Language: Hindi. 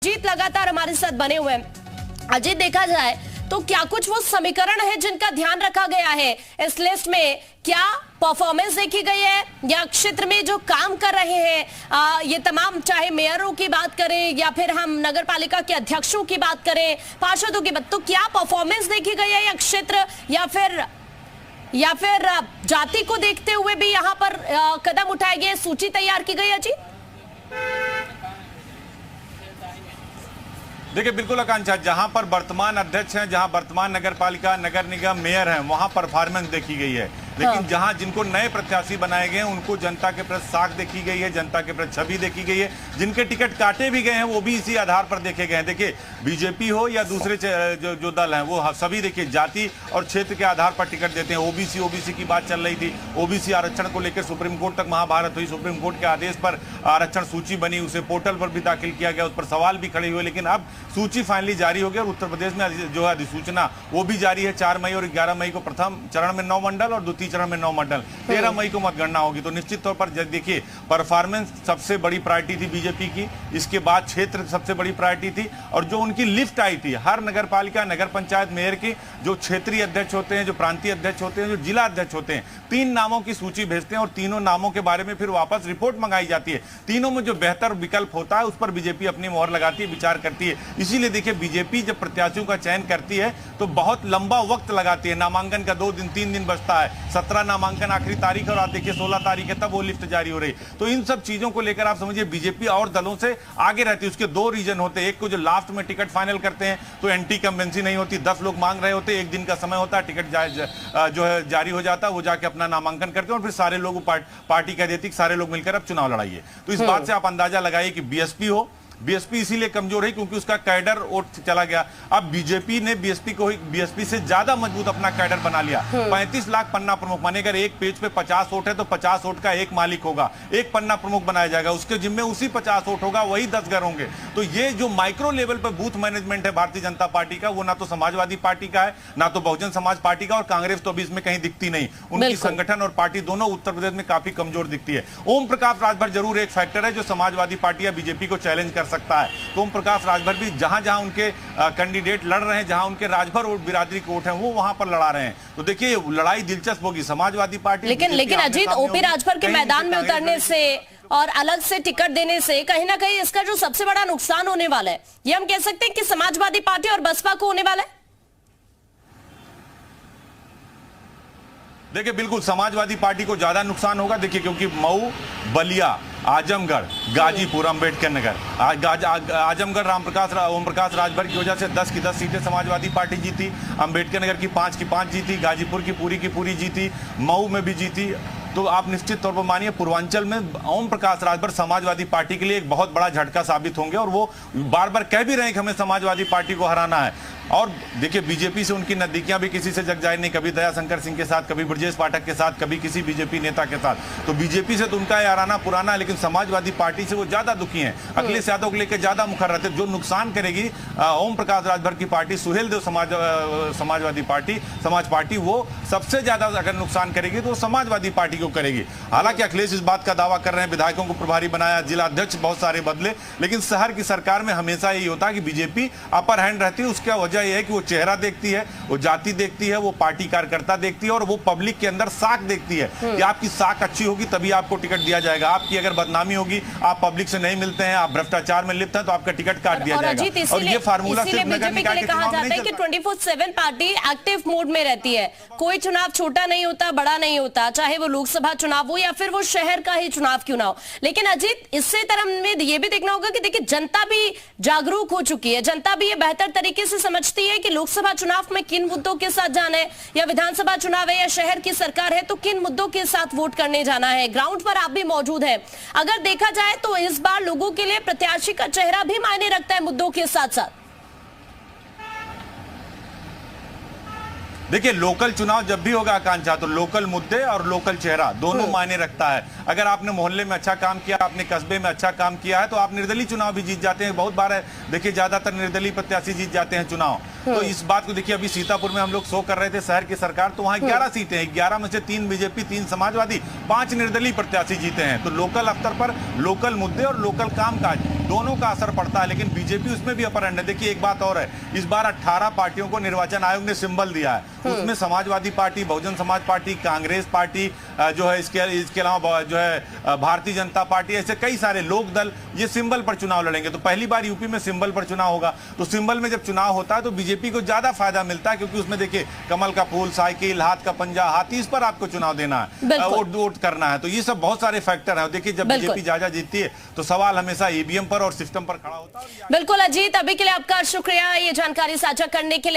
अजीत लगातार हमारे साथ बने हुए हैं। अजीत, देखा जाए तो क्या कुछ वो समीकरण है जिनका ध्यान रखा गया है इस लिस्ट में? क्या परफॉर्मेंस देखी गई है या क्षेत्र में जो काम कर रहे हैं ये तमाम, चाहे मेयरों की बात करें या फिर हम नगर पालिका के अध्यक्षों की बात करें, पार्षदों की बात, तो क्या परफॉर्मेंस देखी गई है या क्षेत्र या फिर जाति को देखते हुए भी यहाँ पर कदम उठाए गए, सूची तैयार की गई है? जी देखिए, बिल्कुल आकांक्षा, जहां पर वर्तमान अध्यक्ष हैं, जहां वर्तमान नगर पालिका नगर निगम मेयर हैं, वहां परफॉर्मेंस देखी गई है। लेकिन जहां जिनको नए प्रत्याशी बनाए गए हैं उनको जनता के प्रति साख देखी गई है, जनता के प्रति छवि देखी गई है। जिनके टिकट काटे भी गए हैं वो भी इसी आधार पर देखे गए हैं। देखिए, बीजेपी हो या दूसरे जो दल हैं, वो सभी देखिए जाति और क्षेत्र के आधार पर टिकट देते हैं। ओबीसी की बात चल रही थी, ओबीसी आरक्षण को लेकर सुप्रीम कोर्ट तक महाभारत हुई। सुप्रीम कोर्ट के आदेश पर आरक्षण सूची बनी, उसे पोर्टल पर भी दाखिल किया गया, उस पर सवाल भी खड़े हुए। लेकिन अब सूची फाइनली जारी हो गई और उत्तर प्रदेश में जो अधिसूचना वो भी जारी है। 4 मई और 11 मई को प्रथम चरण में 9 मंडल और द्वितीय चरण में 9 मंडल, 13 मई को मतगणना होगी। तो निश्चित तौर पर देखिए, परफॉर्मेंस सबसे बड़ी प्रायोरिटी थी बीजेपी की, इसके बाद क्षेत्र सबसे बड़ी प्रायोरिटी थी। और जो उनकी लिफ्ट आई थी, हर नगर पालिका नगर पंचायत मेयर की जो क्षेत्रीय अध्यक्ष होते हैं, जो प्रांतीय अध्यक्ष होते हैं, जो जिला अध्यक्ष होते हैं, 3 नामों की सूची भेजते हैं और तीनों नामों के बारे में फिर वापस रिपोर्ट मंगाई जाती है। तीनों में जो बेहतर विकल्प होता है उस पर बीजेपी अपनी मोहर लगाती है, विचार करती है। इसीलिए देखिए, बीजेपी जब प्रत्याशियों का चयन करती है तो बहुत लंबा वक्त लगाती है। नामांकन का 2 दिन 3 दिन बचता है, 17 नामांकन आखिरी तारीख और आज देखिए 16 तारीख है, तब वो लिस्ट जारी हो रही। तो इन सब चीजों को लेकर आप समझिए बीजेपी और दलों से आगे रहती है। उसके 2 रीजन होते हैं, एक को जो लास्ट में टिकट फाइनल करते हैं तो एंटी कंवेंसी नहीं होती, 10 लोग मांग रहे होते, 1 दिन का समय होता है, टिकट जो है जारी हो जाता है, वो जाके अपना नामांकन करते हैं और फिर सारे लोग पार्टी कह देती है सारे लोग मिलकर अब चुनाव लड़ाइए। तो इस बात से आप अंदाजा लगाइए कि बीएसपी इसीलिए कमजोर है क्योंकि उसका कैडर वोट चला गया। अब बीजेपी ने बीएसपी से ज्यादा मजबूत अपना कैडर बना लिया। 35 लाख पन्ना प्रमुख, माने अगर एक पेज पे 50 वोट है तो 50 वोट का एक मालिक होगा, एक पन्ना प्रमुख बनाया जाएगा, उसके जिम्मे उसी 50 वोट होगा, वही 10 घर होंगे। तो ये जो माइक्रो लेवल पर बूथ मैनेजमेंट है भारतीय जनता पार्टी का, वो ना तो समाजवादी पार्टी का है, ना तो बहुजन समाज पार्टी का, और कांग्रेस तो अभी इसमें कहीं दिखती नहीं। उनकी संगठन और पार्टी दोनों उत्तर प्रदेश में काफी कमजोर दिखती है। ओम प्रकाश राजभर जरूर एक फैक्टर है जो समाजवादी पार्टी या बीजेपी को चैलेंज कर सकता है। तो ओम प्रकाश राजभर भी जहां उनके कैंडिडेट लड़ रहे हैं, जहां उनके राजभर और बिरादरी के वोट हैं, वो वहां पर लड़ा रहे हैं। तो देखिए, लड़ाई दिलचस्प होगी। समाजवादी पार्टी लेकिन अजीत, ओपी राजभर के मैदान में उतरने से और अलग से टिकट देने से कहीं ना कहीं इसका जो सबसे बड़ा नुकसान होने वाला है, ये हम कह सकते हैं कि समाजवादी पार्टी और बसपा को होने वाला है। देखिए, बिल्कुल समाजवादी पार्टी को ज्यादा नुकसान होगा। देखिए, क्योंकि मऊ, बलिया, आजमगढ़, गाजीपुर, अंबेडकर नगर, आजमगढ़ ओम प्रकाश राजभर की वजह से 10 की 10 सीटें समाजवादी पार्टी जीती, अंबेडकर नगर की 5 की 5 जीती, गाजीपुर की पूरी जीती, मऊ में भी जीती। तो आप निश्चित तौर पर मानिए पूर्वांचल में ओम प्रकाश राजभर समाजवादी पार्टी के लिए एक बहुत बड़ा झटका साबित होंगे और वो बार बार कह भी रहे हैं कि हमें समाजवादी पार्टी को हराना है। और देखिए, बीजेपी से उनकी नजदीकियां भी किसी से जग जाहिर नहीं, कभी दया शंकर सिंह के साथ, कभी ब्रजेश पाठक के साथ, कभी किसी बीजेपी नेता के साथ। तो बीजेपी से तो उनका याराना पुराना है, लेकिन समाजवादी पार्टी से वो ज्यादा दुखी हैं। अखिलेश यादव को लेकर ज्यादा मुखर रहते। जो नुकसान करेगी ओम प्रकाश राजभर की पार्टी, सुहेल देव समाजवादी पार्टी, समाज पार्टी, वो सबसे ज्यादा अगर नुकसान करेगी तो समाजवादी पार्टी को करेगी। हालांकि अखिलेश इस बात का दावा कर रहे हैं, विधायकों को प्रभारी बनाया, जिला अध्यक्ष बहुत सारे बदले, लेकिन शहर की सरकार में हमेशा यही होता है कि बीजेपी अपर हैंड रहती है। उसका वजह यह है कि वो चेहरा देखती है, वो जाति देखती है, वो पार्टी कार्यकर्ता देखती है और वो पब्लिक के अंदर साख देखती है कि आपकी साख अच्छी होगी तभी आपको टिकट दिया जाएगा। आपकी अगर बदनामी होगी, आप पब्लिक से नहीं मिलते हैं, आप भ्रष्टाचार में लिप्त हैं, तो आपका टिकट काट दिया जाएगा। और ये फार्मूला सिर्फ नगर निकाय के चुनाव में नहीं चलता। 24/7 पार्टी एक्टिव मोड में रहती है। कोई चुनाव छोटा नहीं होता, बड़ा नहीं होता, चाहे वो लोकसभा चुनाव हो या फिर वो शहर का ही चुनाव क्यों ना हो। लेकिन अजीत, इससे तरह में ये भी देखना होगा कि देखिए, जनता भी जागरूक हो चुकी है। जनता भी ये बेहतर तरीके से समझती है कि लोकसभा चुनाव में किन मुद्दों के साथ जाना है, या विधानसभा चुनाव है या शहर की सरकार है तो किन मुद्दों के साथ वोट करने जाना है। ग्राउंड पर आप भी मौजूद हैं। अगर देखा जाए तो इस बार लोगों के लिए प्रत्याशी का चेहरा भी मायने रखता है मुद्दों के साथ साथ। देखिए, लोकल चुनाव जब भी होगा आकांक्षा, तो लोकल मुद्दे और लोकल चेहरा दोनों मायने रखता है। अगर आपने मोहल्ले में अच्छा काम किया, आपने कस्बे में अच्छा काम किया है, तो आप निर्दलीय चुनाव भी जीत जाते हैं। बहुत बार है, देखिए, ज्यादातर निर्दलीय प्रत्याशी जीत जाते हैं चुनाव। तो इस बात को देखिए, अभी सीतापुर में हम लोग शो कर रहे थे शहर की सरकार, तो वहां 11 सीटें हैं, 11 में से 3 बीजेपी, 3 समाजवादी, 5 निर्दलीय प्रत्याशी जीते हैं। तो लोकल स्तर पर लोकल मुद्दे और लोकल कामकाज दोनों का असर पड़ता है, लेकिन बीजेपी उसमें भी अपर हैंड है। देखिए एक बात और है, इस बार 18 पार्टियों को निर्वाचन आयोग ने सिंबल दिया है, उसमें Samajwadi party, Bahujan Samaj party, Congress party जो है, इसके अलावा जो है भारतीय जनता पार्टी, ऐसे कई सारे लोक दल ये सिंबल पर चुनाव लड़ेंगे। तो पहली बार यूपी में सिंबल पर चुनाव होगा, तो सिंबल में जब चुनाव होता है तो बीजेपी को ज्यादा फायदा मिलता है, क्योंकि उसमें देखिए कमल का फूल, साइकिल, हाथ का पंजा, हाथी, इस पर आपको चुनाव देना है, वोट करना है। तो ये सब बहुत सारे फैक्टर है। देखिए जब बीजेपी ज्यादा जीतती है तो सवाल हमेशा ईवीएम पर और सिस्टम पर खड़ा होता है। बिल्कुल अजीत, अभी के लिए आपका शुक्रिया ये जानकारी साझा करने के लिए।